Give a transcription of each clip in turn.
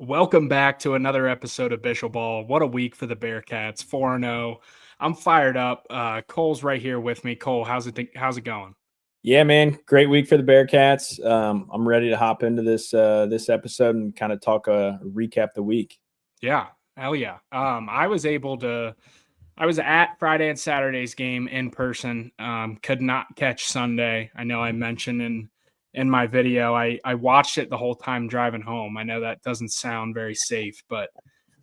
Welcome back to another episode of Bischel Ball. What a week for the Bearcats, 4-0. I'm fired up. Cole's right here with me. Cole, how's it going? Yeah, man, great week for the Bearcats. I'm ready to hop into this episode and kind of recap the week. Yeah, hell yeah. I was at Friday and Saturday's game in person. Could not catch Sunday. I know I mentioned in my video, I watched it the whole time driving home. I know that doesn't sound very safe, but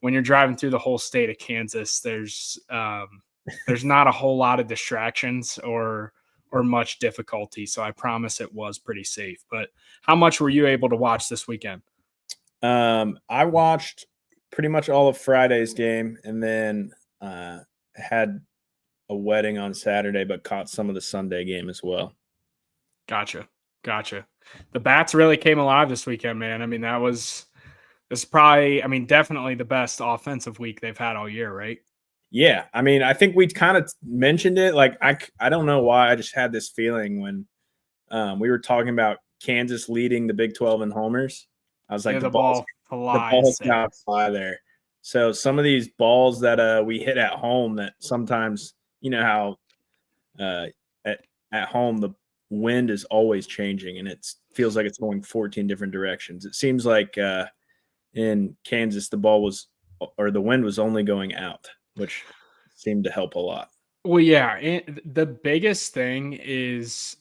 when you're driving through the whole state of Kansas, there's not a whole lot of distractions or much difficulty. So I promise it was pretty safe. But how much were you able to watch this weekend? I watched pretty much all of Friday's game, and then had a wedding on Saturday, but caught some of the Sunday game as well. Gotcha. The Bats really came alive this weekend, man. I mean, this is probably, definitely the best offensive week they've had all year, right? Yeah, I mean, I think we kind of mentioned it. Like, I don't know why, I just had this feeling when we were talking about Kansas leading the Big 12 in homers. I was like, yeah, the ball's got to fly there. So some of these balls that we hit at home, that sometimes, you know how at home the wind is always changing and it feels like it's going 14 different directions. It seems like in Kansas the wind was only going out, which seemed to help a lot. Well, yeah, the biggest thing is,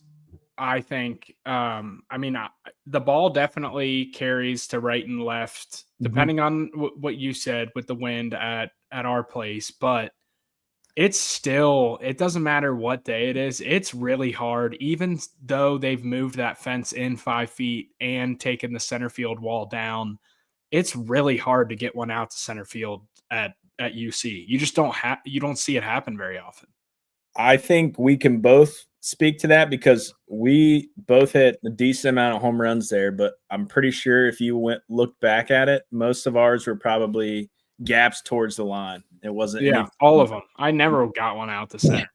I think, the ball definitely carries to right and left, depending on what you said with the wind at our place. But it doesn't matter what day it is. It's really hard, even though they've moved that fence in 5 feet and taken the center field wall down. It's really hard to get one out to center field at UC. You just you don't see it happen very often. I think we can both speak to that because we both hit a decent amount of home runs there, but I'm pretty sure if you looked back at it, most of ours were probably gaps towards the line. It wasn't all of them. I never got one out to center.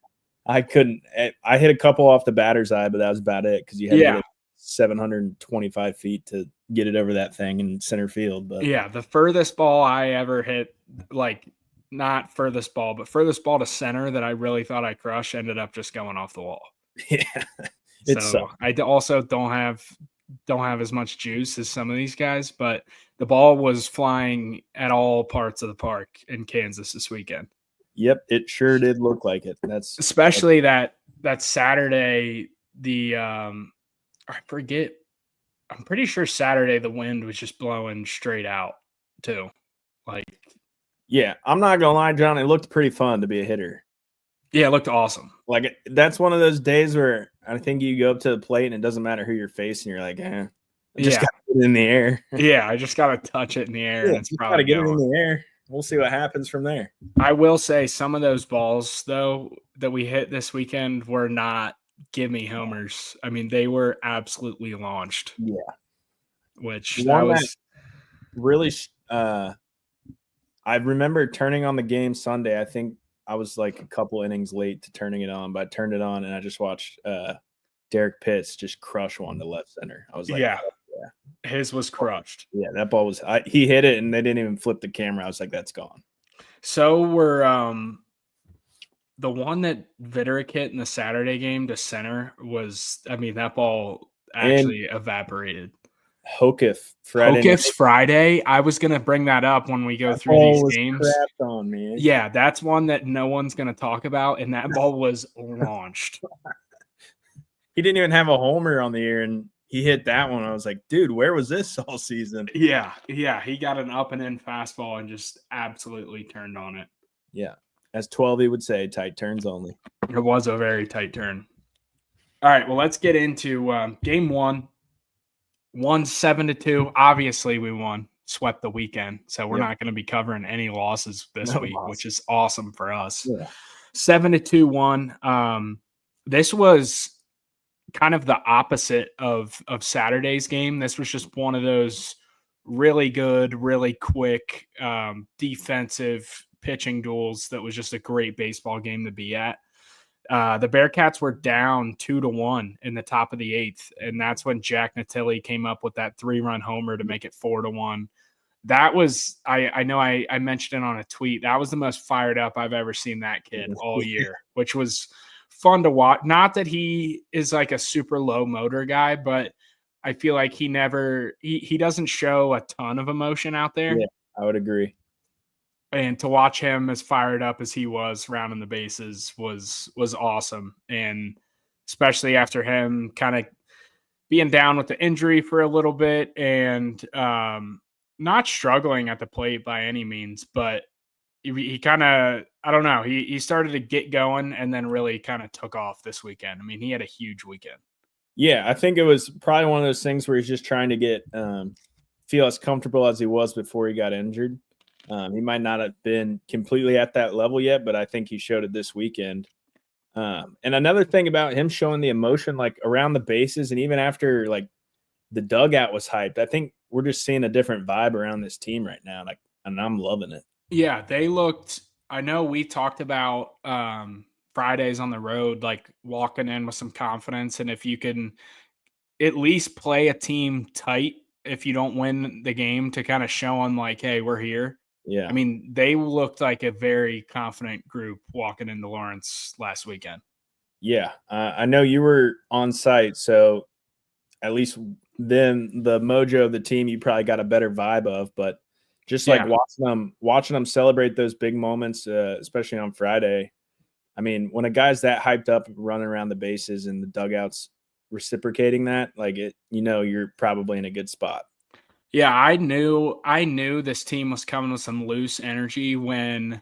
I couldn't. I hit a couple off the batter's eye, but that was about it because you had to hit it 725 feet to get it over that thing in center field. But yeah, the furthest ball I ever hit, like not furthest ball, but furthest ball to center that I really thought I crushed ended up just going off the wall. Yeah, so I also don't have as much juice as some of these guys, but the ball was flying at all parts of the park in Kansas this weekend. Yep, it sure did look like it. That's especially that Saturday. I forget. I'm pretty sure Saturday the wind was just blowing straight out too. Like, yeah, I'm not gonna lie, John. It looked pretty fun to be a hitter. Yeah, it looked awesome. Like, that's one of those days where I think you go up to the plate and it doesn't matter who you're facing. You're like, I just got to get it in the air. Yeah, I just got to touch it in the air. Yeah, it's probably got to get it in the air. We'll see what happens from there. I will say some of those balls, though, that we hit this weekend were not gimme homers. I mean, they were absolutely launched. Yeah. Which that was really I remember turning on the game Sunday. I think I was like a couple innings late to turning it on, but I turned it on and I just watched Derek Pitts just crush one to left center. I was like, yeah. His was crushed. Yeah, that ball was he hit it and they didn't even flip the camera. I was like, that's gone. So we're the one that Vitterick hit in the Saturday game to center was, that ball actually evaporated. Hoketh Friday. I was gonna bring that up when we go through these games. On, man. Yeah, that's one that no one's gonna talk about, and that ball was launched. He didn't even have a homer on the year, and he hit that one. I was like, dude, where was this all season? Yeah. He got an up and in fastball and just absolutely turned on it. Yeah, as 12 would say, tight turns only. It was a very tight turn. All right, well, let's get into game one. Won 7-2. Obviously, we won. Swept the weekend. So we're not going to be covering any losses this week, which is awesome for us. Yeah. 7-2 won. This was kind of the opposite of Saturday's game. This was just one of those really good, really quick defensive pitching duels that was just a great baseball game to be at. The Bearcats were down 2-1 in the top of the 8th, and that's when Jack Natili came up with that 3-run homer to make it 4-1. that was I know I mentioned it on a tweet. That was the most fired up I've ever seen that kid all year, which was fun to watch. Not that he is like a super low motor guy, but I feel like he doesn't show a ton of emotion out there. Yeah, I would agree. And to watch him as fired up as he was rounding the bases was awesome. And especially after him kind of being down with the injury for a little bit and not struggling at the plate by any means, but he kind of, I don't know, he started to get going and then really kind of took off this weekend. I mean, he had a huge weekend. Yeah, I think it was probably one of those things where he's just trying to get feel as comfortable as he was before he got injured. He might not have been completely at that level yet, but I think he showed it this weekend. And another thing about him showing the emotion, like around the bases and even after like the dugout was hyped, I think we're just seeing a different vibe around this team right now. Like, and I'm loving it. Yeah, they looked, I know we talked about Fridays on the road, like walking in with some confidence. And if you can at least play a team tight, if you don't win the game, to kind of show them like, hey, we're here. Yeah. I mean, they looked like a very confident group walking into Lawrence last weekend. Yeah. I know you were on site, so at least then the mojo of the team you probably got a better vibe of, but just like watching them celebrate those big moments, especially on Friday. I mean, when a guy's that hyped up running around the bases and the dugouts reciprocating that, like it, you're probably in a good spot. Yeah, I knew this team was coming with some loose energy when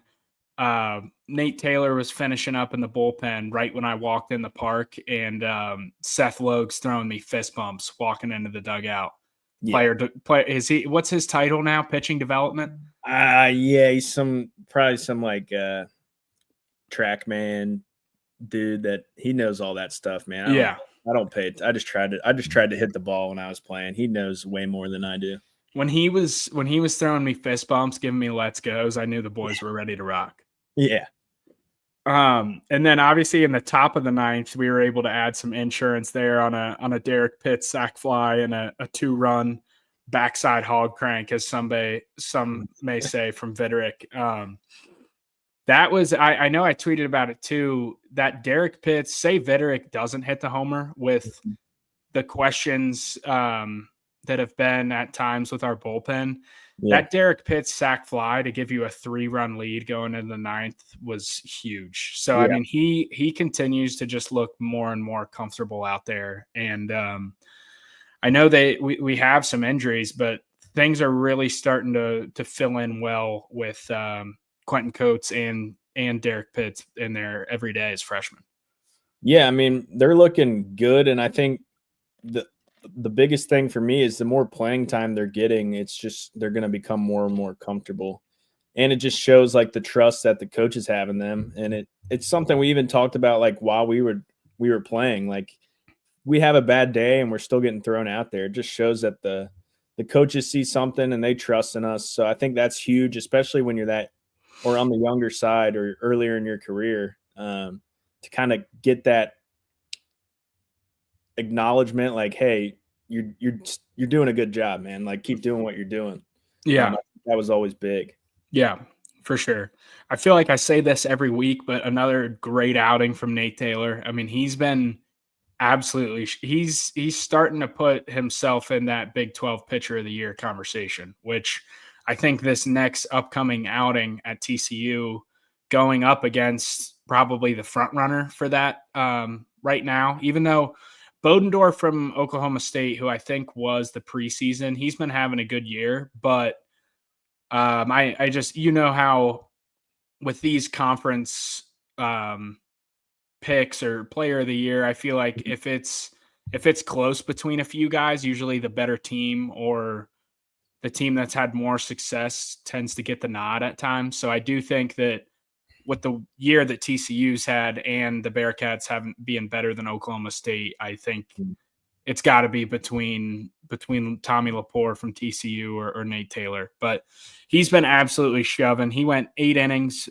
Nate Taylor was finishing up in the bullpen right when I walked in the park, and Seth Logue's throwing me fist bumps walking into the dugout. Yeah. What's his title now? Pitching development? Yeah, he's probably some like TrackMan dude that he knows all that stuff, man. I don't pay it. I just tried to hit the ball when I was playing. He knows way more than I do. When he was throwing me fist bumps, giving me let's goes, I knew the boys were ready to rock. Yeah. And then obviously in the top of the ninth, we were able to add some insurance there on a Derek Pitts sac fly and a 2-run backside hog crank, as some may say, from Viderick. That was, I know I tweeted about it too, that Derek Pitts, say Viderick doesn't hit the homer with the questions that have been at times with our bullpen. Yeah. That Derek Pitts sac fly to give you a 3-run lead going into the ninth was huge. So, yeah. I mean, he continues to just look more and more comfortable out there. And I know we have some injuries, but things are really starting to fill in well with Quentin Coates and Derek Pitts in there every day as freshmen. Yeah, I mean, they're looking good. And I think the biggest thing for me is the more playing time they're getting, it's just they're going to become more and more comfortable. And it just shows like the trust that the coaches have in them. And it's something we even talked about like while we were playing. Like we have a bad day and we're still getting thrown out there. It just shows that the coaches see something and they trust in us. So I think that's huge, especially when you're that or on the younger side or earlier in your career, to kind of get that acknowledgement, like, hey, you're doing a good job, man. Like, keep doing what you're doing. Yeah, that was always big. Yeah, for sure. I feel like I say this every week, but another great outing from Nate Taylor. I mean, he's been absolutely. He's starting to put himself in that Big 12 Pitcher of the Year conversation, which I think this next upcoming outing at TCU, going up against probably the front runner for that right now, even though Bodendorf from Oklahoma State, who I think was the preseason, he's been having a good year. But I just, how with these conference picks or player of the year, I feel like if it's close between a few guys, usually the better team or the team that's had more success tends to get the nod at times. So I do think that with the year that TCU's had and the Bearcats haven't been better than Oklahoma State, I think it's got to be between Tommy Lepore from TCU or Nate Taylor. But he's been absolutely shoving. He went 8 innings,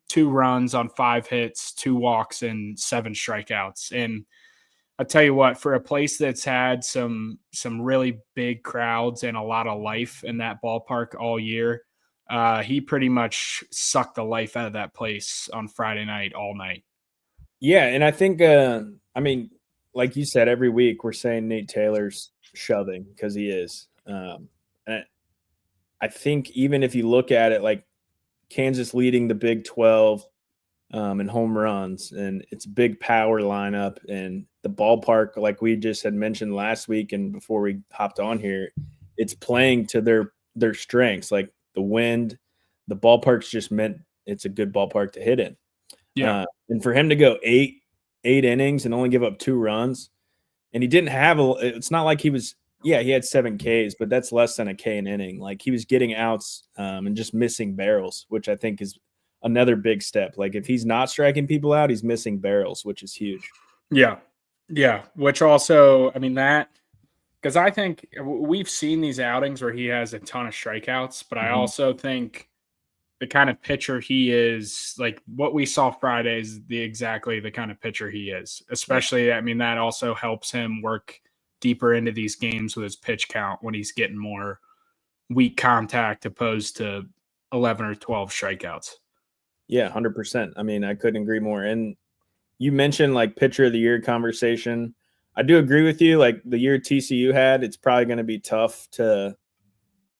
2 runs on 5 hits, 2 walks, and 7 strikeouts. And I'll tell you what, for a place that's had some really big crowds and a lot of life in that ballpark all year, he pretty much sucked the life out of that place on Friday night all night. Yeah, and I think I mean, like you said, every week we're saying Nate Taylor's shoving because he is. And I think even if you look at it, like Kansas leading the Big 12 in home runs, and it's a big power lineup, and the ballpark, like we just had mentioned last week and before we hopped on here, it's playing to their strengths, like the wind. The ballpark's just meant it's a good ballpark to hit in. Yeah. And for him to go eight innings and only give up 2 runs, and he didn't have it's not like he was. Yeah, he had 7 Ks, but that's less than a K an inning. Like he was getting outs and just missing barrels, which I think is another big step. Like if he's not striking people out, he's missing barrels, which is huge. Yeah. Yeah. Which also, I mean, that because I think we've seen these outings where he has a ton of strikeouts, but I also think the kind of pitcher he is, like what we saw Friday, is exactly the kind of pitcher he is. Especially, I mean, that also helps him work deeper into these games with his pitch count when he's getting more weak contact opposed to 11 or 12 strikeouts. Yeah, 100%. I mean, I couldn't agree more. And you mentioned like pitcher of the year conversation. I do agree with you. Like the year TCU had, it's probably going to be tough to,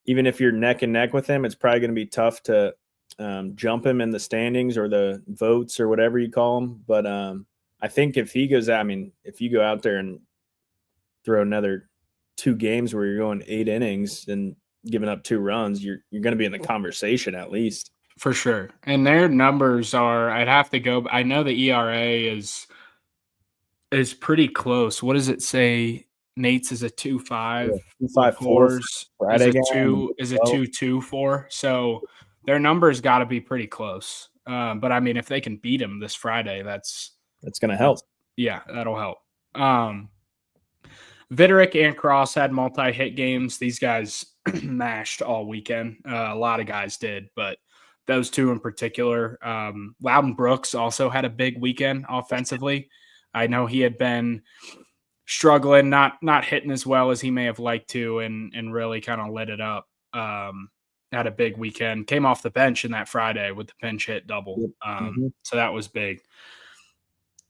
even if you're neck and neck with him, it's probably going to be tough to jump him in the standings or the votes or whatever you call them. But I think if he goes out, I mean, if you go out there and throw another 2 games where you're going 8 innings and giving up 2 runs, you're going to be in the conversation at least. For sure. And their numbers are, I'd have to go, I know the ERA is pretty close. What does it say? Nate's is a 2.5. 2.54 Friday is a 2.24. So their numbers got to be pretty close. But I mean, if they can beat him this Friday, that's going to help. Yeah, that'll help. Vitterick and Cross had multi-hit games. These guys mashed all weekend. A lot of guys did, but those 2 in particular. Loudon Brooks also had a big weekend offensively. I know he had been struggling, not hitting as well as he may have liked to, and really kind of lit it up. Had a big weekend. Came off the bench in that Friday with the pinch hit double. So that was big.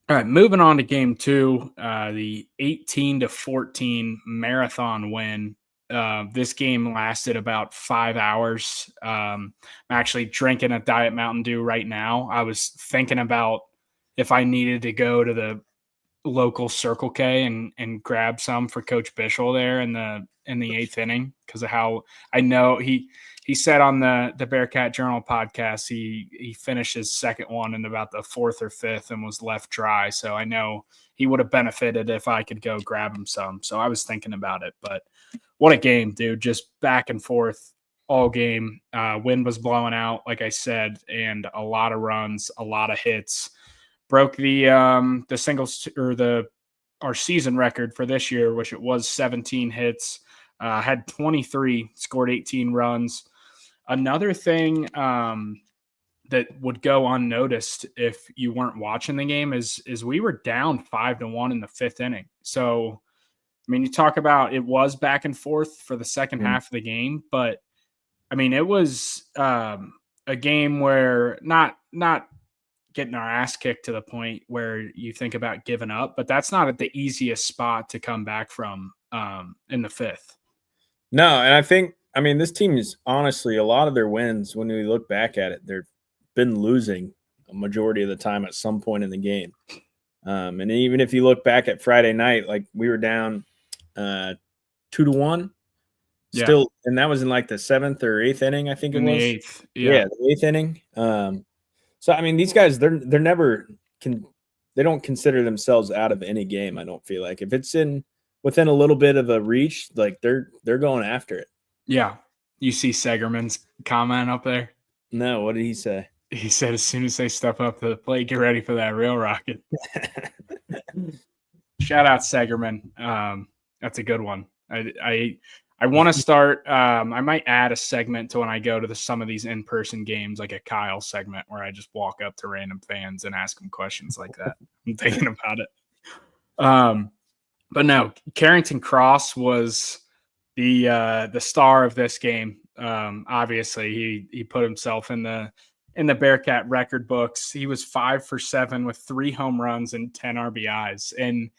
All right, moving on to game 2, the 18-14 marathon win. This game lasted about 5 hours. I'm actually drinking a Diet Mountain Dew right now. I was thinking about if I needed to go to the local Circle K and grab some for Coach Bischel there in the 8th inning, because of how I know he said on the Bearcat Journal podcast he finished his second one in about the 4th or 5th and was left dry. So I know he would have benefited if I could go grab him some. So I was thinking about it, but what a game, dude. Just back and forth all game. Wind was blowing out, like I said, and a lot of runs, a lot of hits. Broke the singles or our season record for this year, which it was 17 hits. Had 23, scored 18 runs. Another thing that would go unnoticed if you weren't watching the game is we were down 5-1 in the 5th inning. So, I mean, you talk about it was back and forth for the second half of the game, but I mean, it was a game where not getting our ass kicked to the point where you think about giving up, but that's not at the easiest spot to come back from in the 5th. No, and I mean, this team is honestly, a lot of their wins, when we look back at it, they've been losing a majority of the time at some point in the game. And even if you look back at Friday night, like we were down 2-1 still, and that was in like the 7th or 8th inning, I think it was. The 8th. Yeah, the 8th inning. So I mean, these guys, they're never they don't consider themselves out of any game. I don't feel like if it's within a little bit of a reach, like they're going after it. Yeah. You see Segerman's comment up there? No, what did he say? He said, as soon as they step up to the plate, get ready for that real rocket. Shout out Segerman. That's a good one. I want to start. I might add a segment to when I go to some of these in-person games, like a Kyle segment where I just walk up to random fans and ask them questions like that. I'm thinking about it. But no, Carrington Cross was the star of this game. Obviously, he put himself in the Bearcat record books. He was 5 for 7 with 3 home runs and 10 RBIs. And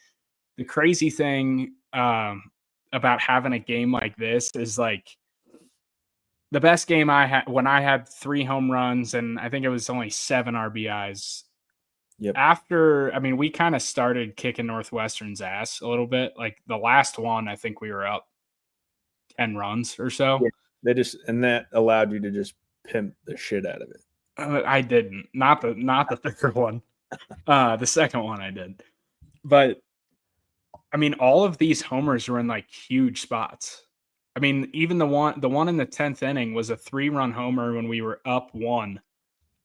the crazy thing about having a game like this is like the best game I had when I had 3 home runs and I think it was only 7 RBIs. Yep. After, I mean, we kind of started kicking Northwestern's ass a little bit. Like the last one, I think we were up 10 runs or so. Yeah, that allowed you to just pimp the shit out of it. I didn't. Not the third one. The second one I did. But I mean, all of these homers were in like huge spots. I mean, even the one in the 10th inning was a 3-run homer when we were up 1.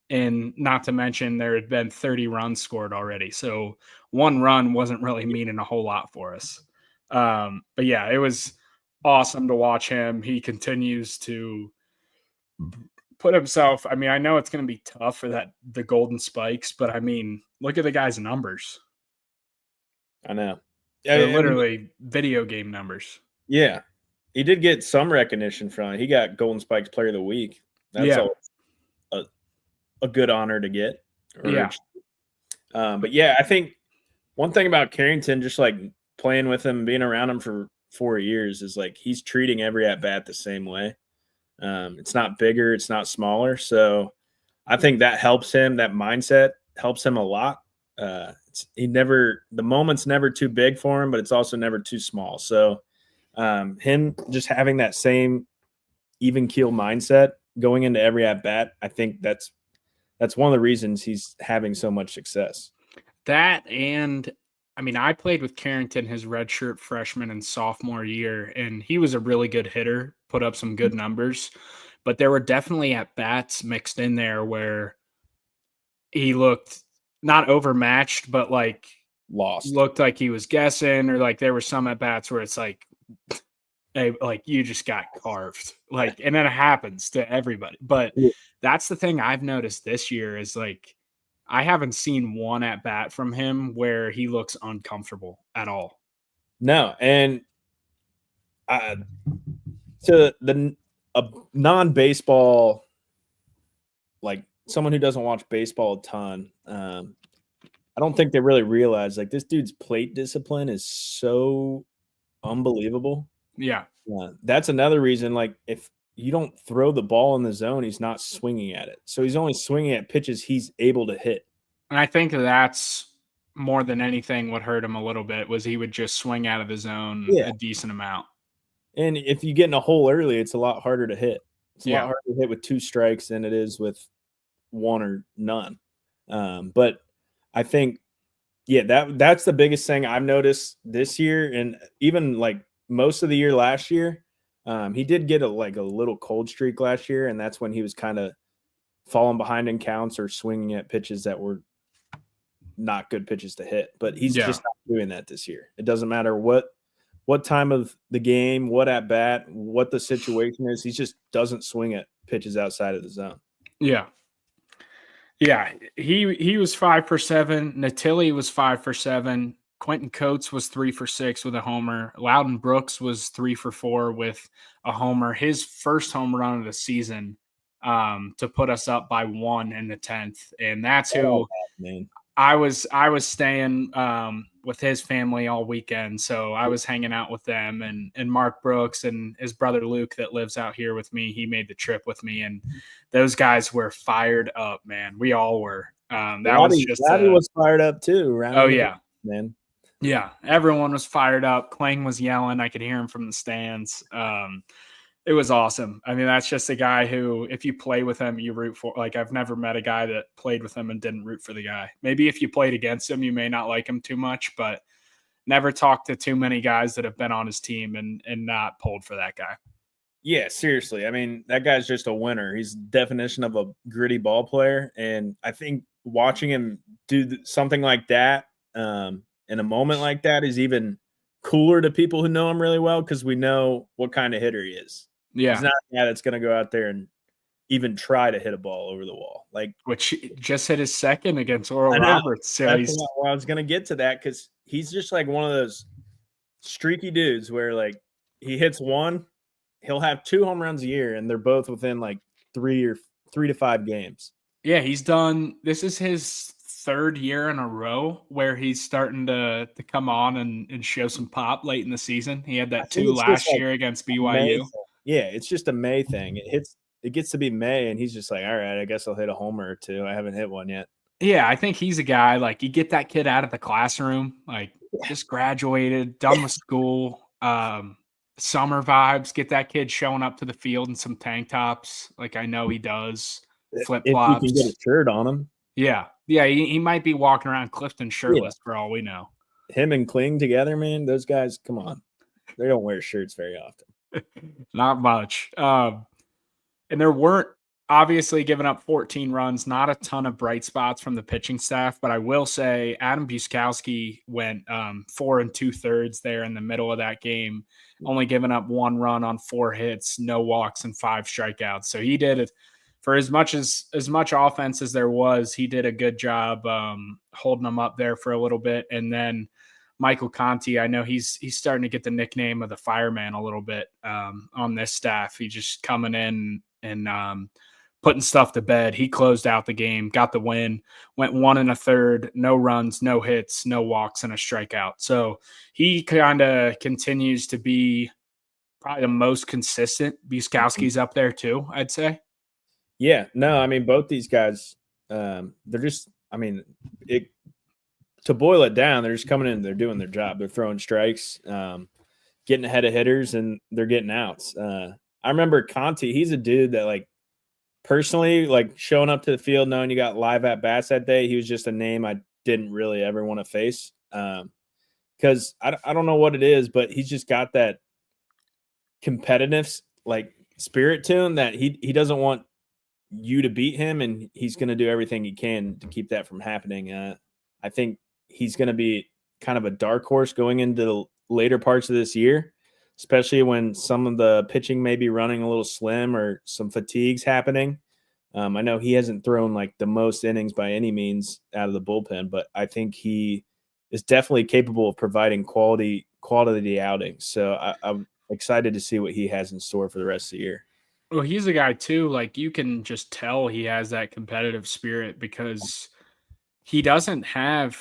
And not to mention there had been 30 runs scored already. So 1 run wasn't really meaning a whole lot for us. But yeah, it was awesome to watch him. He continues to put himself. I mean, I know it's going to be tough for the Golden Spikes, but I mean, look at the guy's numbers. I know. They're literally video game numbers. Yeah. He did get some recognition from it. He got Golden Spikes Player of the Week. That's a good honor to get. Yeah. But yeah, I think one thing about Carrington, just like playing with him, being around him for 4 years, is like he's treating every at bat the same way. It's not bigger, it's not smaller. So I think that helps him. That mindset helps him a lot. The moment's never too big for him, but it's also never too small. So him just having that same even keel mindset going into every at bat, I think that's one of the reasons he's having so much success. That, and I mean, I played with Carrington his redshirt freshman and sophomore year, and he was a really good hitter, put up some good numbers, but there were definitely at bats mixed in there where he looked not overmatched, but like lost, looked like he was guessing, or like there were some at bats where it's like, hey, like you just got carved, like, and then it happens to everybody. But that's the thing I've noticed this year is like, I haven't seen one at bat from him where he looks uncomfortable at all. No. And to a non-baseball, like someone who doesn't watch baseball a ton, I don't think they really realize like this dude's plate discipline is so unbelievable. Yeah. That's another reason. Like if you don't throw the ball in the zone, he's not swinging at it. So he's only swinging at pitches he's able to hit. And I think that's more than anything what hurt him a little bit was he would just swing out of the zone a decent amount. And if you get in a hole early, it's a lot harder to hit. It's a lot harder to hit with 2 strikes than it is with 1 or none. But I think, that's the biggest thing I've noticed this year, and even like most of the year last year. He did get a little cold streak last year, and that's when he was kind of falling behind in counts or swinging at pitches that were not good pitches to hit. But he's just not doing that this year. It doesn't matter what time of the game, what at bat, what the situation is. He just doesn't swing at pitches outside of the zone. Yeah. Yeah, he was 5 for 7. Natilli was 5 for 7. Quentin Coates was 3 for 6 with a homer. Loudon Brooks was 3 for 4 with a homer. His first home run of the season to put us up by 1 in the 10th, and that's who I was staying with his family all weekend, so I was hanging out with them and Mark Brooks and his brother Luke that lives out here with me. He made the trip with me, and those guys were fired up, man. We all were. Laddie was fired up too. Man. Yeah, everyone was fired up. Kling was yelling. I could hear him from the stands. It was awesome. I mean, that's just a guy who, if you play with him, you root for. Like, I've never met a guy that played with him and didn't root for the guy. Maybe if you played against him, you may not like him too much, but never talked to too many guys that have been on his team and not pulled for that guy. Yeah, seriously. I mean, that guy's just a winner. He's the definition of a gritty ball player. And I think watching him do something like that in a moment like that is even cooler to people who know him really well, because we know what kind of hitter he is. Yeah. He's not a guy that's going to go out there and even try to hit a ball over the wall. Like, which just hit his second against Oral Roberts. So I was going to get to that, because he's just like one of those streaky dudes where like he hits one, he'll have 2 home runs a year, and they're both within like 3 to 5 games. Yeah, this is his third year in a row where he's starting to come on and show some pop late in the season. He had I that think 2 it's just last like year against May BYU. thing. Yeah, it's just a May thing. It gets to be May, and he's just like, all right, I guess I'll hit a homer or two. I haven't hit one yet. Yeah, I think he's a guy, like, you get that kid out of the classroom, like, just graduated, done with school, summer vibes, get that kid showing up to the field in some tank tops, like I know he does, If you can get a flip-flops. shirt on him. Yeah. Yeah, he might be walking around Clifton Yeah. shirtless for all we know. Him and Kling together, man, those guys, come on. They don't wear shirts very often. Not much. And there weren't obviously giving up 14 runs, not a ton of bright spots from the pitching staff, but I will say Adam Buskowski went 4 2/3 there in the middle of that game, only giving up 1 run on 4 hits, no walks, and 5 strikeouts. So he did it for as much offense as there was. He did a good job holding them up there for a little bit, and then Michael Conti, I know he's starting to get the nickname of the fireman a little bit on this staff. He's just coming in and putting stuff to bed. He closed out the game, got the win, went 1 1/3, no runs, no hits, no walks, and a strikeout. So he kind of continues to be probably the most consistent. Buskowski's up there too, I'd say. Yeah, no, I mean, both these guys, they're just, I mean, to boil it down, they're just coming in, they're doing their job. They're throwing strikes, getting ahead of hitters, and they're getting outs. I remember Conti, he's a dude that, like, personally, like, showing up to the field knowing you got live at bats that day, he was just a name I didn't really ever want to face. Because I don't know what it is, but he's just got that competitive, like, spirit to him that he doesn't want you to beat him, and he's going to do everything he can to keep that from happening. I think he's going to be kind of a dark horse going into the later parts of this year, especially when some of the pitching may be running a little slim or some fatigues happening. I know he hasn't thrown like the most innings by any means out of the bullpen, but I think he is definitely capable of providing quality outings. So I'm excited to see what he has in store for the rest of the year. Well, he's a guy too, like, you can just tell he has that competitive spirit because he doesn't have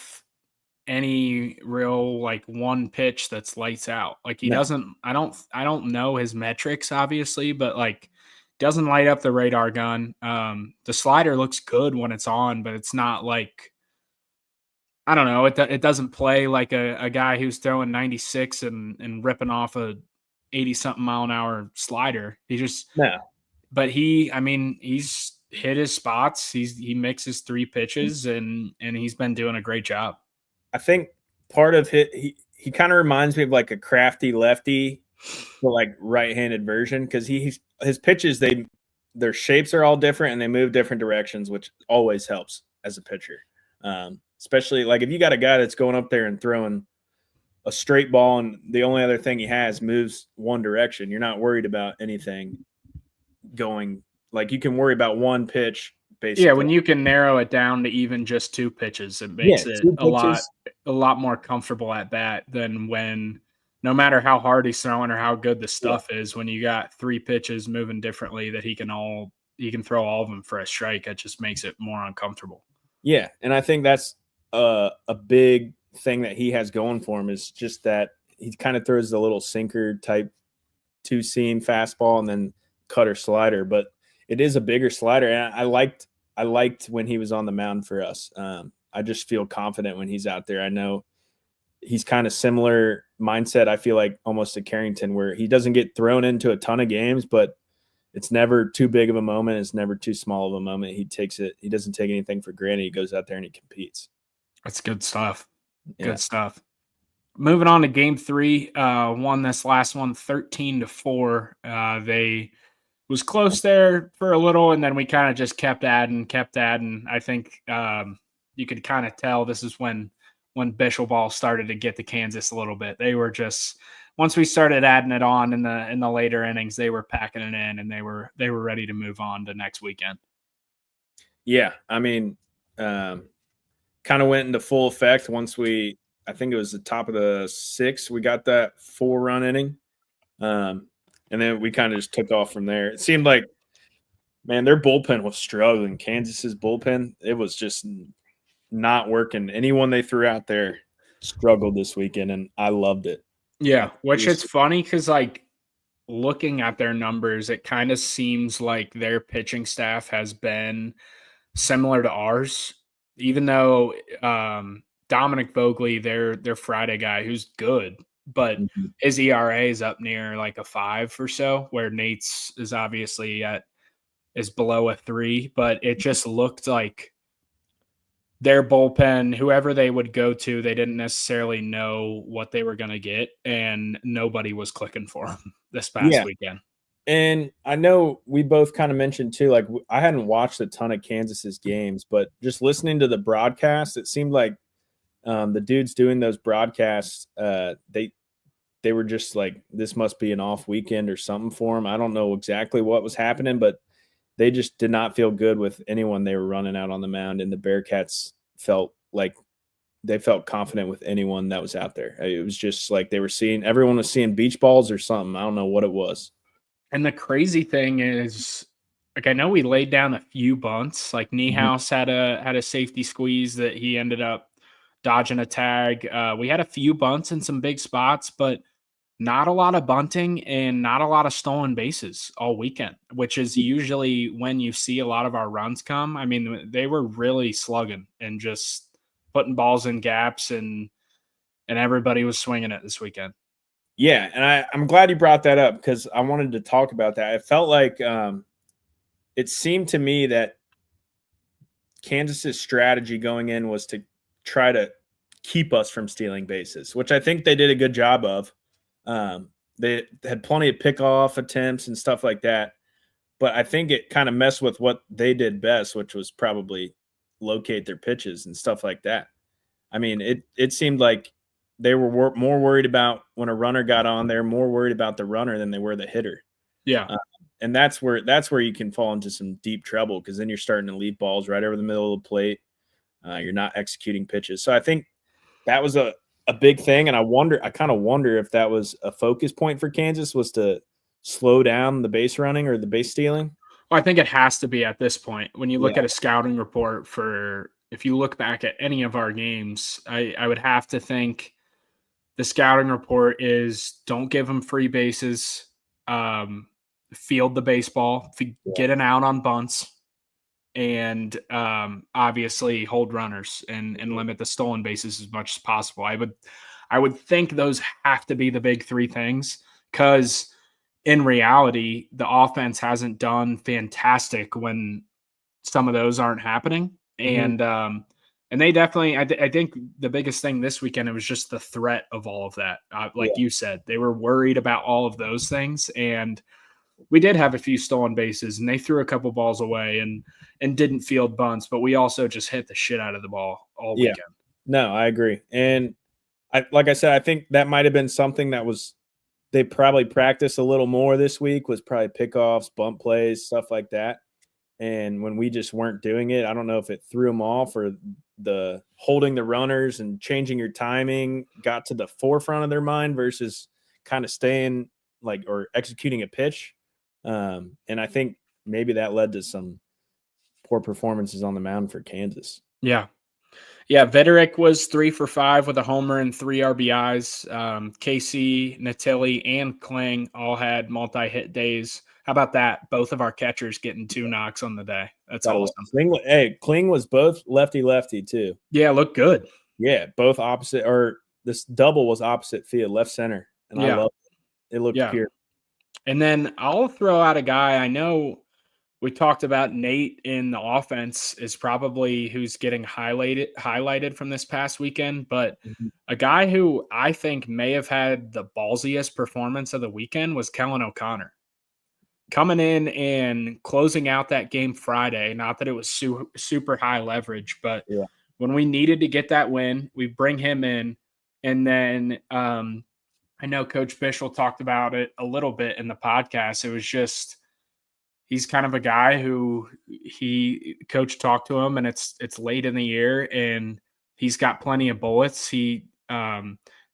any real, like, one pitch that's lights out. Like, he No. doesn't I don't know his metrics, obviously, but, like, doesn't light up the radar gun. The slider looks good when it's on, but it's not like, I don't know, it doesn't play like a guy who's throwing 96 and ripping off a 80-something mile an hour slider. He just No. But I mean, he's hit his spots. He mixes 3 pitches and he's been doing a great job. I think part of he kind of reminds me of like a crafty lefty, but like right-handed version, because his pitches, their shapes are all different and they move different directions, which always helps as a pitcher. Especially like if you got a guy that's going up there and throwing a straight ball and the only other thing he has moves one direction, you're not worried about anything going, like, you can worry about one pitch basically. Yeah, when you can narrow it down to even just 2 pitches, it makes it a lot more comfortable at bat than when, no matter how hard he's throwing or how good the stuff is, when you got 3 pitches moving differently that he can throw all of them for a strike, it just makes it more uncomfortable. Yeah, and I think that's a big thing that he has going for him, is just that he kind of throws the little sinker type 2-seam fastball and then cutter slider, but it is a bigger slider. And I liked when he was on the mound for us. I just feel confident when he's out there. I know he's kind of similar mindset, I feel like, almost to Carrington, where he doesn't get thrown into a ton of games, but it's never too big of a moment. It's never too small of a moment. He doesn't take anything for granted. He goes out there and he competes. That's good stuff. Yeah. Good stuff. Moving on to game 3, won this last one 13-4. They was close there for a little, and then we kind of just kept adding. I think you could kind of tell this is when Bischel ball started to get to Kansas a little bit. They were just, once we started adding it on in the later innings, they were packing it in, and they were ready to move on to next weekend. Yeah, I mean, kind of went into full effect once we I think it was the top of the 6th. We got that 4-run inning. And then we kind of just took off from there. It seemed like, man, their bullpen was struggling. Kansas's bullpen, it was just not working. Anyone they threw out there struggled this weekend, and I loved it. Yeah, which it's funny because, like, looking at their numbers, it kind of seems like their pitching staff has been similar to ours, even though Dominic Vogley, their Friday guy, who's good, but his ERA is up near like a 5 or so, where Nate's is obviously is below a 3. But it just looked like their bullpen, whoever they would go to, they didn't necessarily know what they were going to get, and nobody was clicking for them this past weekend. And I know we both kind of mentioned too, like I hadn't watched a ton of Kansas's games, but just listening to the broadcast, it seemed like the dudes doing those broadcasts, they were just like, this must be an off weekend or something for them. I don't know exactly what was happening, but they just did not feel good with anyone they were running out on the mound, and the Bearcats felt like they felt confident with anyone that was out there. It was just like everyone was seeing beach balls or something. I don't know what it was. And the crazy thing is, like, I know we laid down a few bunts. Like Niehaus had a safety squeeze that he ended up dodging a tag. We had a few bunts in some big spots, but not a lot of bunting and not a lot of stolen bases all weekend, which is usually when you see a lot of our runs come. I mean, they were really slugging and just putting balls in gaps, and everybody was swinging it this weekend. Yeah, and I'm glad you brought that up because I wanted to talk about that. It felt like it seemed to me that Kansas's strategy going in was to try to keep us from stealing bases, which I think they did a good job of. They had plenty of pickoff attempts and stuff like that, but I think it kind of messed with what they did best, which was probably locate their pitches and stuff like that. I mean, it seemed like they were more worried about when a runner got on there, more worried about the runner than they were the hitter. Yeah. And that's where you can fall into some deep trouble, because then you're starting to leave balls right over the middle of the plate. You're not executing pitches. So I think that was a big thing. And I kind of wonder if that was a focus point for Kansas, was to slow down the base running or the base stealing. Well, I think it has to be at this point. When you look at a scouting report if you look back at any of our games, I would have to think the scouting report is don't give them free bases, field the baseball, get an out on bunts, and obviously hold runners and limit the stolen bases as much as possible. I would think those have to be the big 3 things, because in reality, the offense hasn't done fantastic when some of those aren't happening. And they definitely, I think the biggest thing this weekend, it was just the threat of all of that. You said, they were worried about all of those things, and we did have a few stolen bases, and they threw a couple balls away and didn't field bunts, but we also just hit the shit out of the ball all weekend. No, I agree. And like I said, I think that might have been something that they probably practiced a little more this week, was probably pickoffs, bump plays, stuff like that. And when we just weren't doing it, I don't know if it threw them off, or the holding the runners and changing your timing got to the forefront of their mind versus kind of staying or executing a pitch. And I think maybe that led to some poor performances on the mound for Kansas. Yeah. Yeah, Vederick was 3 for 5 with a homer and 3 RBIs. KC, Natili, and Kling all had multi-hit days. How about that? Both of our catchers getting 2 knocks on the day. That's awesome. Kling was both lefty too. Yeah, looked good. Yeah, both opposite, or this double was opposite field, left center, and I loved it. It looked pure. And then I'll throw out a guy. I know we talked about Nate in the offense is probably who's getting highlighted from this past weekend, but a guy who I think may have had the ballsiest performance of the weekend was Kellen O'Connor. Coming in and closing out that game Friday, not that it was super high leverage, but when we needed to get that win, we bring him in. And then I know Coach Bischel talked about it a little bit in the podcast. It was just, he's kind of a guy who Coach talked to him, and it's late in the year, and he's got plenty of bullets. He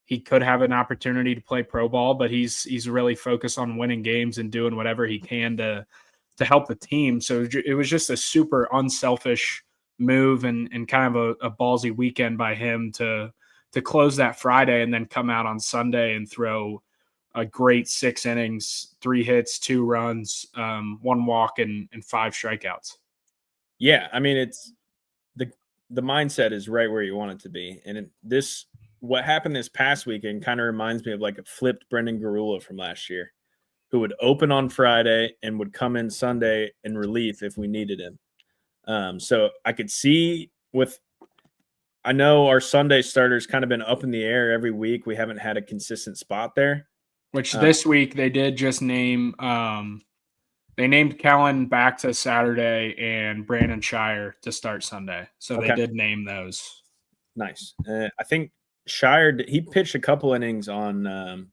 He could have an opportunity to play pro ball, but he's really focused on winning games and doing whatever he can to help the team. So it was just a super unselfish move and kind of a ballsy weekend by him to close that Friday and then come out on Sunday and throw a great 6 innings, 3 hits, 2 runs, 1 walk, and 5 strikeouts. Yeah, I mean, it's the mindset is right where you want it to be. And what happened this past weekend kind of reminds me of like a flipped Brendan Garula from last year, who would open on Friday and would come in Sunday in relief if we needed him. So I could see I know our Sunday starters kind of been up in the air every week. We haven't had a consistent spot there. Which this week they did just name they named Kellen back to Saturday and Brandon Shire to start Sunday. So They did name those. Nice. I think Shire, he pitched a couple innings on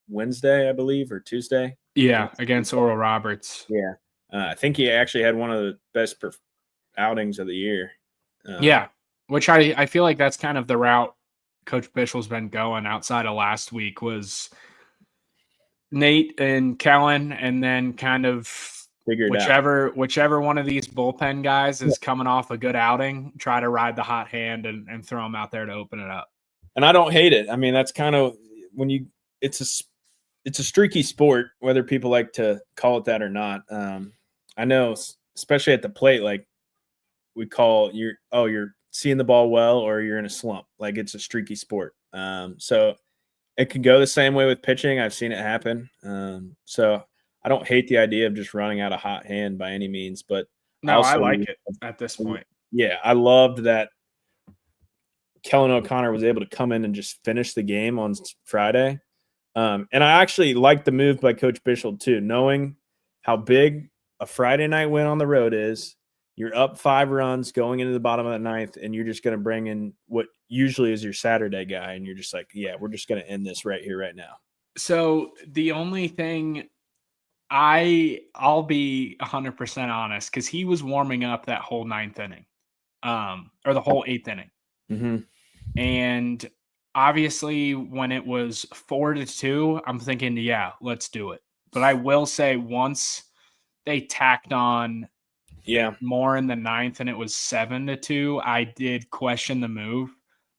Wednesday, I believe, or Tuesday. Yeah, against Oral Roberts. Yeah. I think he actually had one of the best outings of the year. Yeah, which I feel like that's kind of the route Coach Bischel's been going outside of last week was Nate and Kellen, and then kind of whichever one of these bullpen guys is coming off a good outing, try to ride the hot hand and throw them out there to open it up. And I don't hate it. I mean, that's kind of it's a streaky sport, whether people like to call it that or not. I know, especially at the plate, like we call you're seeing the ball well or you're in a slump. Like it's a streaky sport. So it can go the same way with pitching. I've seen it happen. So I don't hate the idea of just running out a hot hand by any means, but no, I like it at this point. Yeah, I loved that Kellen O'Connor was able to come in and just finish the game on Friday. And I actually liked the move by Coach Bischel too, knowing how big a Friday night win on the road is. You're up 5 runs going into the bottom of the 9th, and you're just going to bring in what usually is your Saturday guy, and you're just like, yeah, we're just going to end this right here, right now. So the only thing I'll be 100% honest, because he was warming up that whole 9th inning, or the whole 8th inning. Mm-hmm. And obviously when it was 4-2, I'm thinking, yeah, let's do it. But I will say once they tacked on more in the 9th and it was 7-2, I did question the move.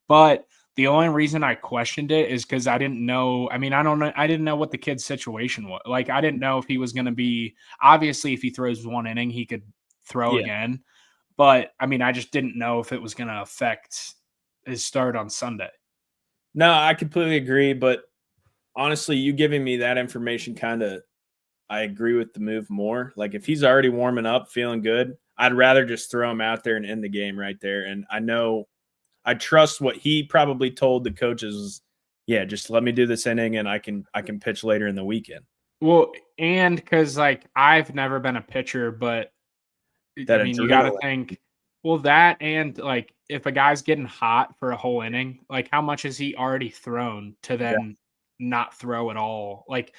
But the only reason I questioned it is because I didn't know. I mean, I didn't know what the kid's situation was. Like, I didn't know if he was going to be, obviously if he throws 1 inning, he could throw again. But I mean, I just didn't know if it was going to affect his start on Sunday. No, I completely agree. But honestly, you giving me that information I agree with the move more. Like if he's already warming up, feeling good, I'd rather just throw him out there and end the game right there. And I trust what he probably told the coaches was, yeah, just let me do this inning and I can pitch later in the weekend. Well, and because like I've never been a pitcher, but I mean, you got to think, well, that and like if a guy's getting hot for a whole inning, like how much has he already thrown to then not throw at all? Like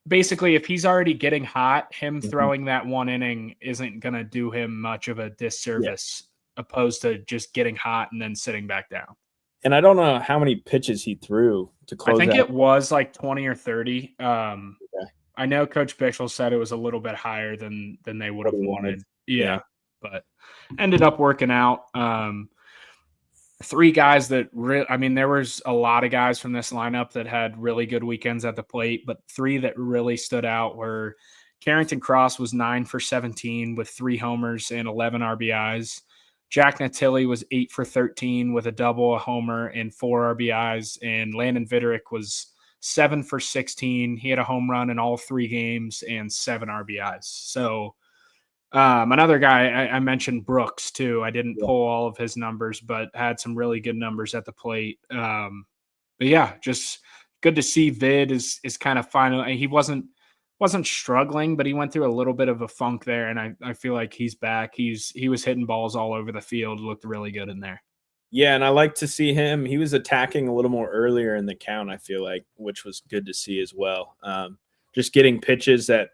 basically, if he's already getting hot, him throwing that 1 inning isn't going to do him much of a disservice opposed to just getting hot and then sitting back down. And I don't know how many pitches he threw to close out. I think it was like 20 or 30. I know Coach Bischel said it was a little bit higher than they would have wanted. Yeah, but ended up working out. 3 guys that there was a lot of guys from this lineup that had really good weekends at the plate, but 3 that really stood out were Carrington Cross was 9 for 17 with 3 homers and 11 RBIs. Jack Natilli was 8 for 13 with a double, a homer, and 4 RBIs. And Landon Viderick was 7 for 16. He had a home run in all 3 games and 7 RBIs. So another guy, I mentioned Brooks too. I didn't pull all of his numbers, but had some really good numbers at the plate. But yeah, just good to see Vid is kind of finally, he wasn't struggling, but he went through a little bit of a funk there, and I feel like he's back. He was hitting balls all over the field, looked really good in there. Yeah, and I like to see him. He was attacking a little more earlier in the count, I feel like, which was good to see as well. Just getting pitches that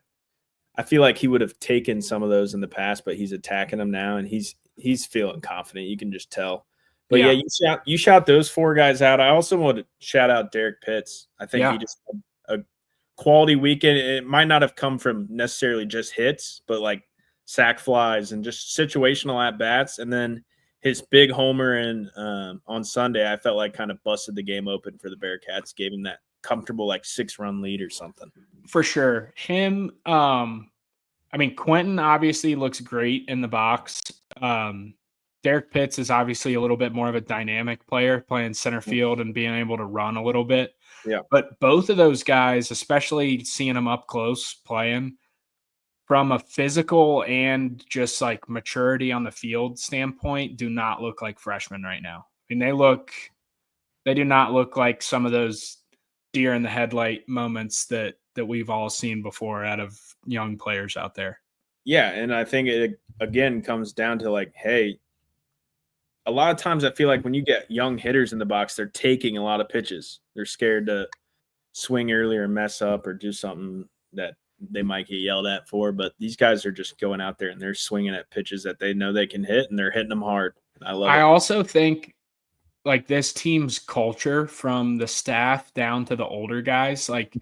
I feel like he would have taken some of those in the past, but he's attacking them now, and he's feeling confident. You can just tell. But yeah, you shout those 4 guys out. I also want to shout out Derek Pitts. I think he just had a quality weekend. It might not have come from necessarily just hits, but like sack flies and just situational at bats. And then his big homer on Sunday, I felt like kind of busted the game open for the Bearcats, gave him that comfortable like 6-run lead or something. For sure. Him, I mean, Quentin obviously looks great in the box. Derek Pitts is obviously a little bit more of a dynamic player, playing center field and being able to run a little bit. Yeah. But both of those guys, especially seeing them up close playing, from a physical and just like maturity on the field standpoint, do not look like freshmen right now. I mean, they do not look like some of those deer in the headlight moments that we've all seen before out of young players out there. Yeah, and I think it again comes down to like, hey, a lot of times I feel like when you get young hitters in the box, they're taking a lot of pitches. They're scared to swing earlier and mess up or do something that they might get yelled at for. But these guys are just going out there and they're swinging at pitches that they know they can hit, and they're hitting them hard. I love it. I also think like this team's culture from the staff down to the older guys, like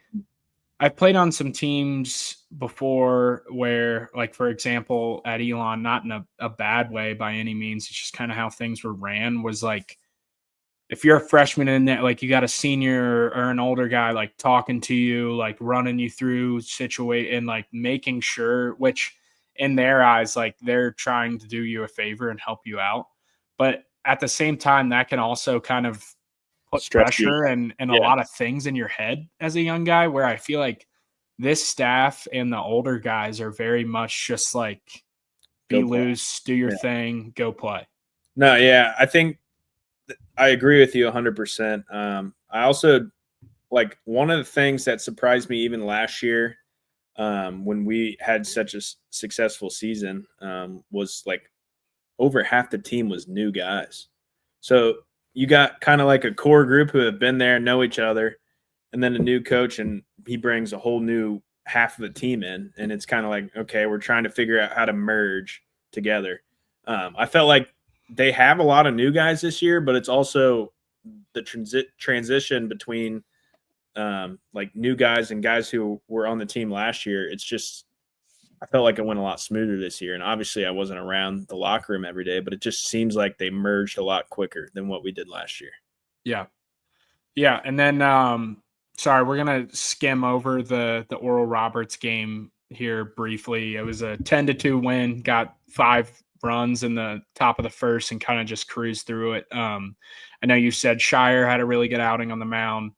I've played on some teams before where, like, for example, at Elon, not in a bad way by any means, it's just kind of how things were ran, was like, if you're a freshman in there, like you got a senior or an older guy, like talking to you, like running you through situation and like making sure, which in their eyes, like they're trying to do you a favor and help you out. But at the same time, that can also kind of put pressure and a lot of things in your head as a young guy, where I feel like this staff and the older guys are very much just like, be loose, do your thing, go play. No, yeah, I think I agree with you 100%. I also like one of the things that surprised me even last year when we had such a successful season was like over half the team was new guys. So you got kind of like a core group who have been there, know each other, and then a new coach, and he brings a whole new half of the team in. And it's kind of like, okay, we're trying to figure out how to merge together. I felt like they have a lot of new guys this year, but it's also the transition between like new guys and guys who were on the team last year. It's just, I felt like it went a lot smoother this year. And obviously I wasn't around the locker room every day, but it just seems like they merged a lot quicker than what we did last year. Yeah. Yeah. And then, sorry, we're going to skim over the Oral Roberts game here briefly. It was a 10-2 win, got 5 runs in the top of the first and kind of just cruised through it. I know you said Shire had a really good outing on the mound.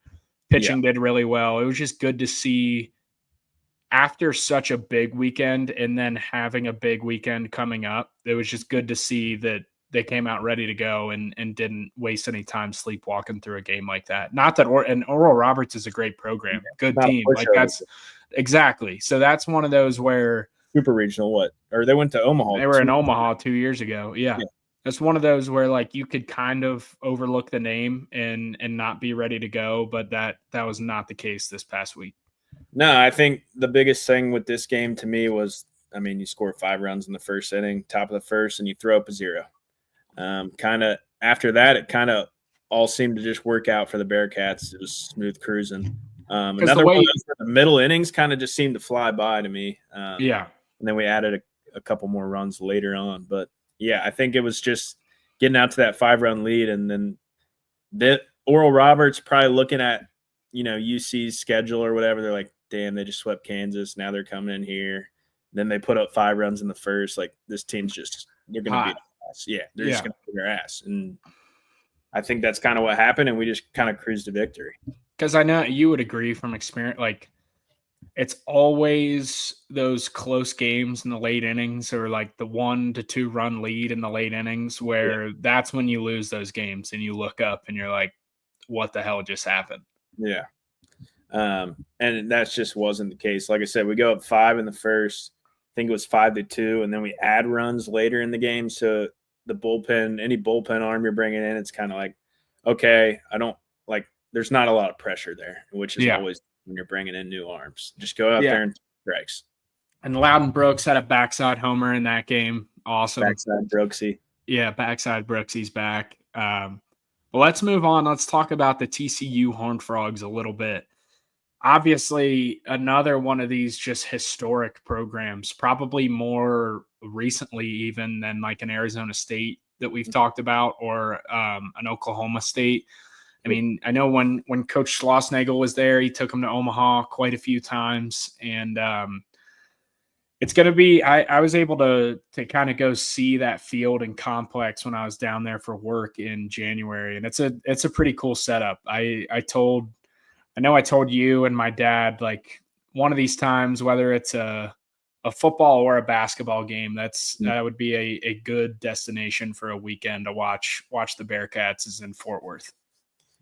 Pitching did really well. It was just good to see after such a big weekend and then having a big weekend coming up. It was just good to see that they came out ready to go and didn't waste any time sleepwalking through a game like that. Not that Oral Roberts is a great program, good team. Like that's exactly. So that's one of those where super regional, or they went to Omaha. They were in Omaha 2 years ago. Yeah. That's one of those where like you could kind of overlook the name and not be ready to go, but that was not the case this past week. No, I think the biggest thing with this game to me was, I mean, you score 5 runs in the first inning, top of the first, and you throw up a 0. Kind of after that, it kind of all seemed to just work out for the Bearcats. It was smooth cruising. Another one of the middle innings kind of just seemed to fly by to me. And then we added a couple more runs later on. But, yeah, I think it was just getting out to that 5-run lead. And then Oral Roberts probably looking at, UC's schedule or whatever. They're like, damn, they just swept Kansas. Now they're coming in here. Then they put up 5 runs in the first. Like, this team's just – they're going to beat their ass. Yeah, they're just going to beat their ass. And I think that's kind of what happened, and we just kind of cruised to victory. Because I know you would agree from experience, like, it's always those close games in the late innings or like the 1 to 2 run lead in the late innings where that's when you lose those games and you look up and you're like, what the hell just happened? Yeah. And that just wasn't the case. Like I said, we go up 5 in the first. I think it was 5-2, and then we add runs later in the game. So the bullpen, any bullpen arm you're bringing in, it's kind of like, okay, there's not a lot of pressure there, which is always when you're bringing in new arms. Just go out there and strikes. And Loudon Brooks had a backside homer in that game. Awesome. Backside Brooksy. Yeah, backside Brooksy's back. But let's move on. Let's talk about the TCU Horned Frogs a little bit. Obviously, another one of these just historic programs, probably more recently even than like an Arizona State that we've talked about, or an Oklahoma State. I mean, I know when Coach Schlossnagle was there, he took him to Omaha quite a few times, and it's going to be. I was able to kind of go see that field and complex when I was down there for work in January, and it's a pretty cool setup. I know I told you and my dad, like, one of these times, whether it's a football or a basketball game, that would be a good destination for a weekend to watch the Bearcats is in Fort Worth.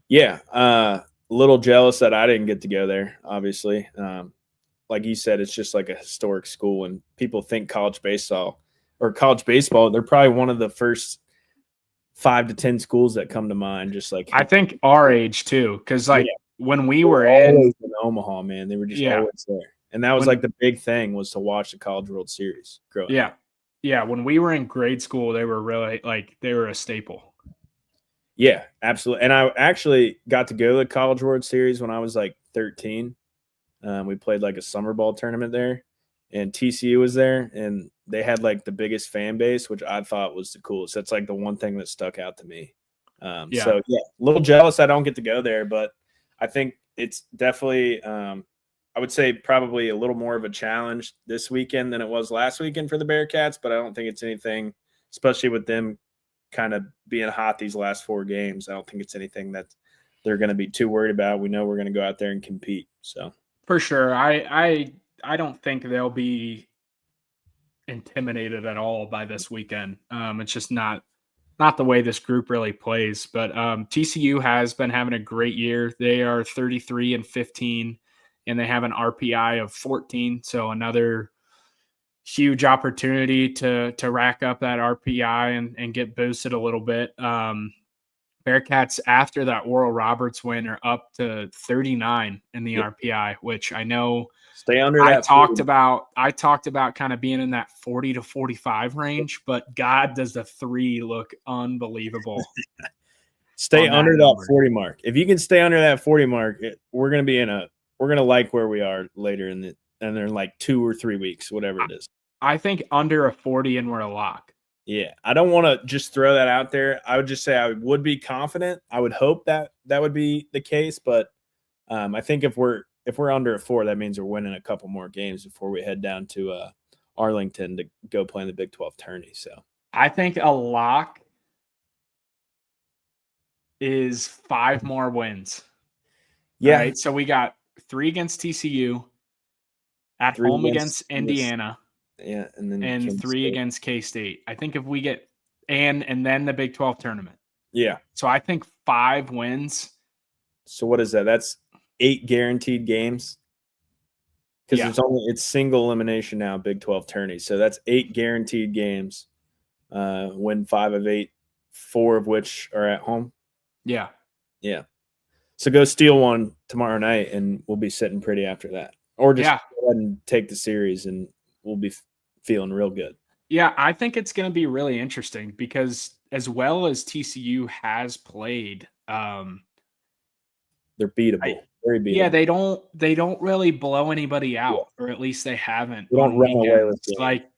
Yeah, a little jealous that I didn't get to go there, obviously. Like you said, it's just like a historic school, and people think college baseball, they're probably one of the first 5 to 10 schools that come to mind. Just like I think our age too, because when we were in Omaha, man, they were just always there, and that was like the big thing was to watch the College World Series growing up. Yeah. When we were in grade school, they were really they were a staple. Yeah, absolutely. And I actually got to go to the College World Series when I was like 13. We played like a summer ball tournament there, and TCU was there, and they had like the biggest fan base, which I thought was the coolest. That's like the one thing that stuck out to me. So yeah, a little jealous I don't get to go there, but I think it's definitely, I would say probably a little more of a challenge this weekend than it was last weekend for the Bearcats, but I don't think it's anything, especially with them kind of being hot these last 4 games. I don't think it's anything that they're going to be too worried about. We know we're going to go out there and compete. So for sure, I don't think they'll be intimidated at all by this weekend. It's just not the way this group really plays. But TCU has been having a great year. They are 33-15, and they have an RPI of 14. So another huge opportunity to rack up that RPI and get boosted a little bit. Bearcats, after that Oral Roberts win, are up to 39 in the RPI, which I know stay under that. I talked about kind of being in that 40 to 45 range, but God, does the 3 look unbelievable. Stay under that 40 mark. If you can stay under that 40 mark, we're going to like where we are later in like 2 or 3 weeks, whatever it is. I think under a 40 and we're a lock. Yeah, I don't want to just throw that out there. I would just say I would be confident. I would hope that would be the case, but I think if we're under a 4, that means we're winning a couple more games before we head down to Arlington to go play in the Big 12 tourney. So I think a lock is 5 more wins. Yeah. Right? So we got 3 against TCU, at home against Indiana. Yeah, and then 3 against K-State. I think if we get and then the Big 12 tournament. Yeah. So I think 5 wins. So what is that? That's 8 guaranteed games. Because it's single elimination now, Big 12 tourney. So that's 8 guaranteed games. Win 5 of 8, 4 of which are at home. Yeah. Yeah. So go steal one tomorrow night, and we'll be sitting pretty after that. Or just go ahead and take the series, and we'll be feeling real good. Yeah, I think it's going to be really interesting because as well as TCU has played, they're beatable. Very beatable. Yeah, they don't really blow anybody out, or at least they haven't. They don't run away with it. Like,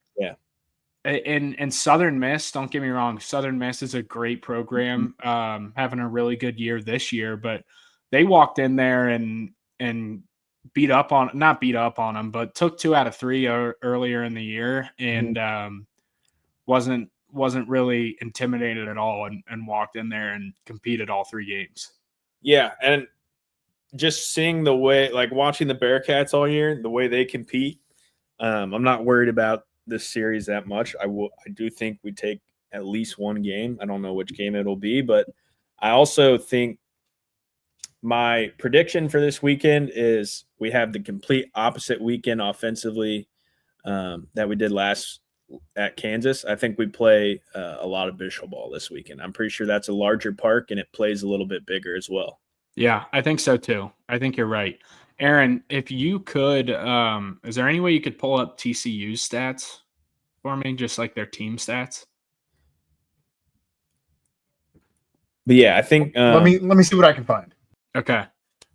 and Southern Miss, don't get me wrong, Southern Miss is a great program, having a really good year this year, but they walked in there and not beat up on them, but took 2 out of 3 earlier in the year, and wasn't really intimidated at all, and walked in there and competed all 3 games. Yeah, and just seeing the way, like watching the Bearcats all year, the way they compete, I'm not worried about this series that much. I do think we take at least 1 game. I don't know which game it'll be, but I also think my prediction for this weekend is we have the complete opposite weekend offensively that we did last at Kansas. I think we play a lot of Bischel ball this weekend. I'm pretty sure that's a larger park, and it plays a little bit bigger as well. Yeah, I think so too. I think you're right. Aaron, if you could, is there any way you could pull up TCU's stats for me, just like their team stats? But yeah, I think let me see what I can find. Okay.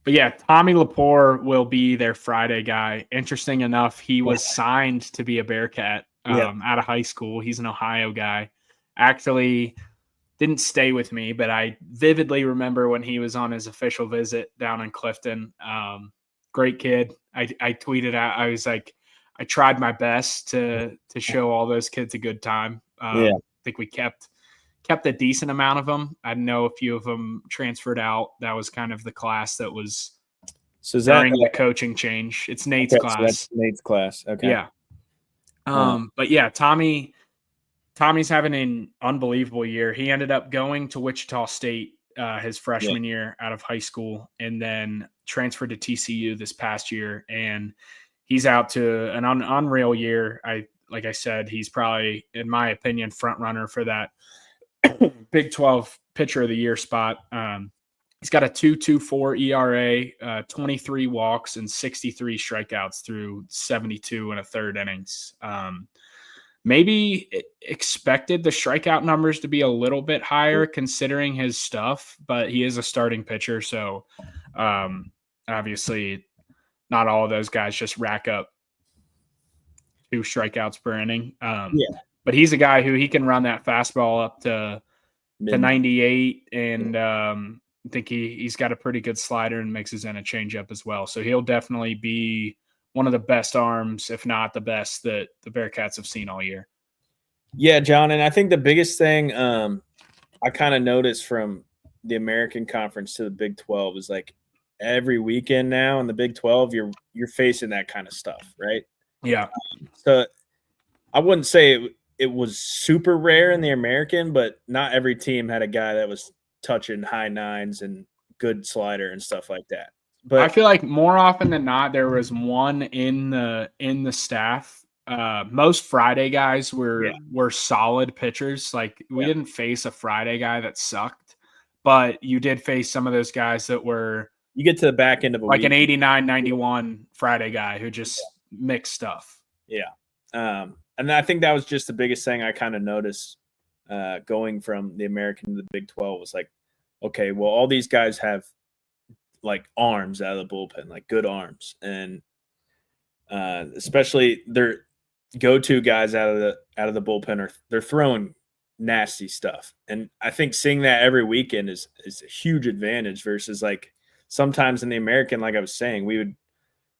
But yeah, Tommy Lepore will be their Friday guy. Interesting enough, he was signed to be a Bearcat out of high school. He's an Ohio guy. Actually, didn't stay with me, but I vividly remember when he was on his official visit down in Clifton. Great kid. I tweeted out, I was like, I tried my best to show all those kids a good time. I think we kept a decent amount of them. I know a few of them transferred out. That was kind of the class that was during the coaching change. It's Nate's class. So that's Nate's class. Okay. Yeah. But yeah, Tommy's having an unbelievable year. He ended up going to Wichita State his freshman year out of high school, and then transferred to TCU this past year. And he's out to an unreal year. Like I said, he's probably, in my opinion, front runner for that Big 12 pitcher of the year spot. He's got a 2.24 ERA, 23 walks, and 63 strikeouts through 72 and a third innings. Maybe expected the strikeout numbers to be a little bit higher considering his stuff, but he is a starting pitcher. So obviously not all of those guys just rack up 2 strikeouts per inning. But he's a guy who he can run that fastball up to 98, and I think he's got a pretty good slider and mixes in a changeup as well. So he'll definitely be one of the best arms, if not the best, that the Bearcats have seen all year. Yeah, John, and I think the biggest thing I kind of noticed from the American Conference to the Big 12 is like every weekend now in the Big 12, you're facing that kind of stuff, right? Yeah. So I wouldn't say it was super rare in the American, but not every team had a guy that was touching high nines and good slider and stuff like that. But I feel like more often than not, there was one in the staff. Most Friday guys were solid pitchers. Like we didn't face a Friday guy that sucked, but you did face some of those guys that were. You get to the back end of a like week. An 89, 91 Friday guy who just mixed stuff. Yeah. And I think that was just the biggest thing I kind of noticed going from the American to the Big 12 was like, okay, well, all these guys have like arms out of the bullpen, like good arms. And especially their go-to guys out of the bullpen they're throwing nasty stuff. And I think seeing that every weekend is a huge advantage versus like sometimes in the American, like I was saying, we would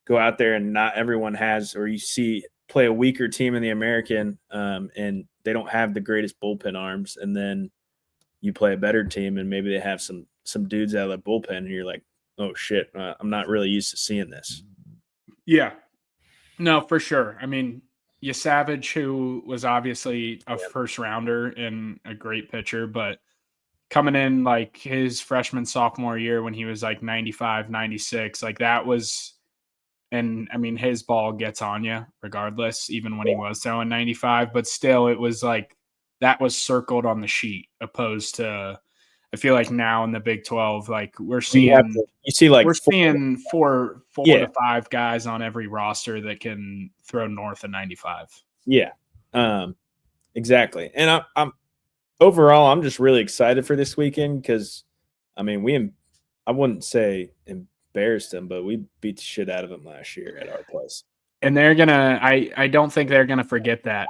go out there and not everyone has, or you see play a weaker team in the American and they don't have the greatest bullpen arms. And then you play a better team and maybe they have some dudes out of the bullpen and you're like, oh shit, I'm not really used to seeing this. Yeah, no, for sure. I mean, Savage, who was obviously a first rounder and a great pitcher, but coming in like his freshman sophomore year when he was like 95, 96, like that was, and I mean, his ball gets on you regardless, even when he was throwing 95, but still it was like that was circled on the sheet opposed to, I feel like now in the Big 12, like we're seeing, we're seeing four to 5 guys on every roster that can throw north of 95. Yeah, exactly. And I'm overall, I'm just really excited for this weekend because, I mean, I wouldn't say embarrassed them, but we beat the shit out of them last year at our place. And they're gonna, I don't think they're gonna forget that.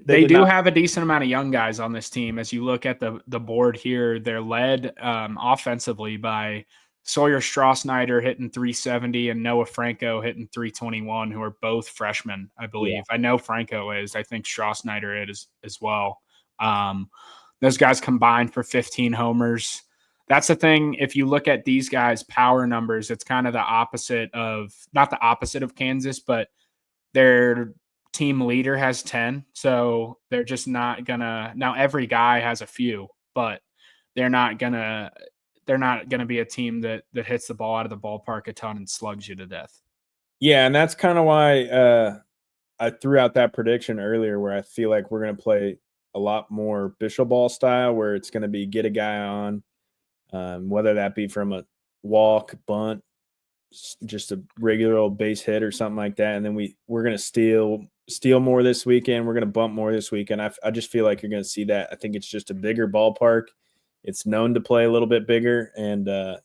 They do have a decent amount of young guys on this team. As you look at the board here, they're led offensively by Sawyer Strauss-Snyder hitting 370 and Noah Franco hitting 321, who are both freshmen, I believe. Yeah. I know Franco is. I think Strauss-Snyder is as well. Those guys combined for 15 homers. That's the thing. If you look at these guys' power numbers, it's kind of the opposite of, not the opposite of Kansas, but their team leader has 10. So they're just not gonna, now every guy has a few, but they're not gonna be a team that hits the ball out of the ballpark a ton and slugs you to death. Yeah, and that's kind of why I threw out that prediction earlier where I feel like we're going to play a lot more Bischel ball style, where it's going to be get a guy on, whether that be from a walk, bunt, just a regular old base hit or something like that. And then we're going to steal more this weekend. We're going to bump more this weekend. I just feel like you're going to see that. I think it's just a bigger ballpark. It's known to play a little bit bigger, and the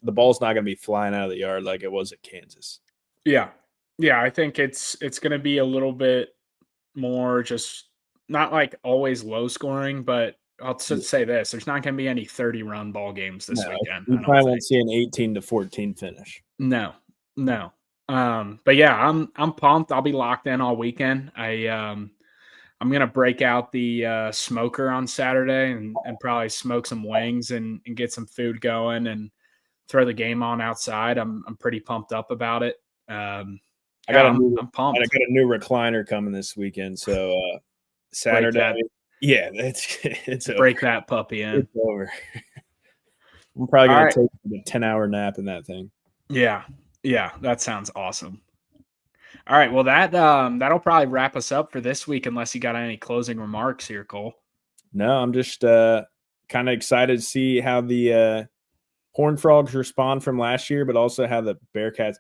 ball's not going to be flying out of the yard like it was at Kansas. Yeah. Yeah, I think it's going to be a little bit more just not like always low scoring, but I'll say this: there's not going to be any 30-run ball games this weekend. You probably won't see an 18-14 finish. No. But yeah, I'm pumped. I'll be locked in all weekend. I'm gonna break out the smoker on Saturday and probably smoke some wings and get some food going and throw the game on outside. I'm pretty pumped up about it. I'm pumped. I got a new recliner coming this weekend, so Saturday. It's break over. That puppy in. It's over. I'm probably gonna take a 10-hour nap in that thing. Yeah, that sounds awesome. All right, well that'll probably wrap us up for this week, unless you got any closing remarks here, Cole. No, I'm just kind of excited to see how the Horned Frogs respond from last year, but also how the Bearcats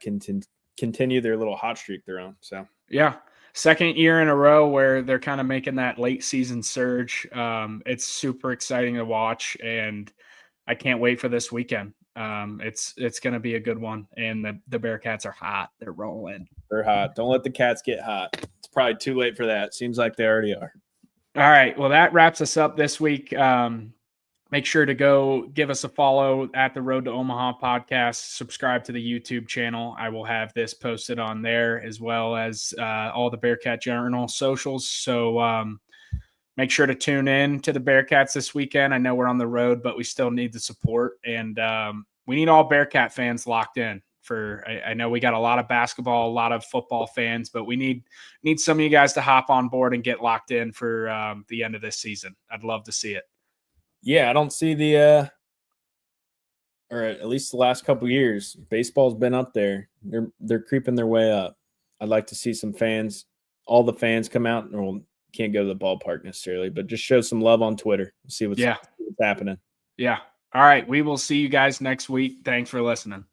continue their little hot streak they're on. So yeah, second year in a row where they're kind of making that late season surge. It's super exciting to watch, and I can't wait for this weekend. It's going to be a good one, and the Bearcats are hot. They're rolling. They're hot. Don't let the Cats get hot. It's probably too late for that. Seems like they already are. All right. Well, that wraps us up this week. Make sure to go give us a follow at the Road to Omaha podcast. Subscribe to the YouTube channel. I will have this posted on there, as well as all the Bearcat Journal socials. So make sure to tune in to the Bearcats this weekend. I know we're on the road, but we still need the support, and we need all Bearcat fans locked in. I know we got a lot of basketball, a lot of football fans, but we need some of you guys to hop on board and get locked in for the end of this season. I'd love to see it. Yeah, I don't see or at least the last couple of years, baseball's been up there. They're creeping their way up. I'd like to see some fans, all the fans come out. Well, can't go to the ballpark necessarily, but just show some love on Twitter. See what's happening. Yeah. All right. We will see you guys next week. Thanks for listening.